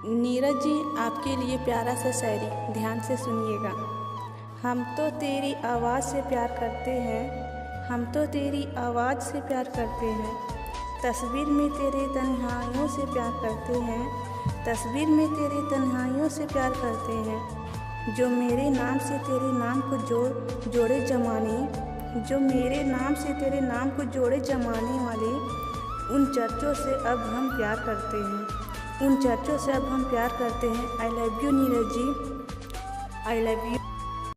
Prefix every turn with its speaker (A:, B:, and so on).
A: नीरज जी, आपके लिए प्यारा सा शायरी ध्यान से सुनिएगा। हम तो तेरी आवाज़ से प्यार करते हैं, हम तो तेरी आवाज़ से प्यार करते हैं। तस्वीर में तेरे तन्हाइयों से प्यार करते हैं, तस्वीर में तेरे तन्हाइयों से प्यार करते हैं। जो मेरे नाम से तेरे नाम को जोड़े जमाने, जो मेरे नाम से तेरे नाम को जोड़े जमाने वाले, उन चर्चों से अब हम प्यार करते हैं, उन चर्चों से अब हम प्यार करते हैं। I love you Neeraj ji, I love you.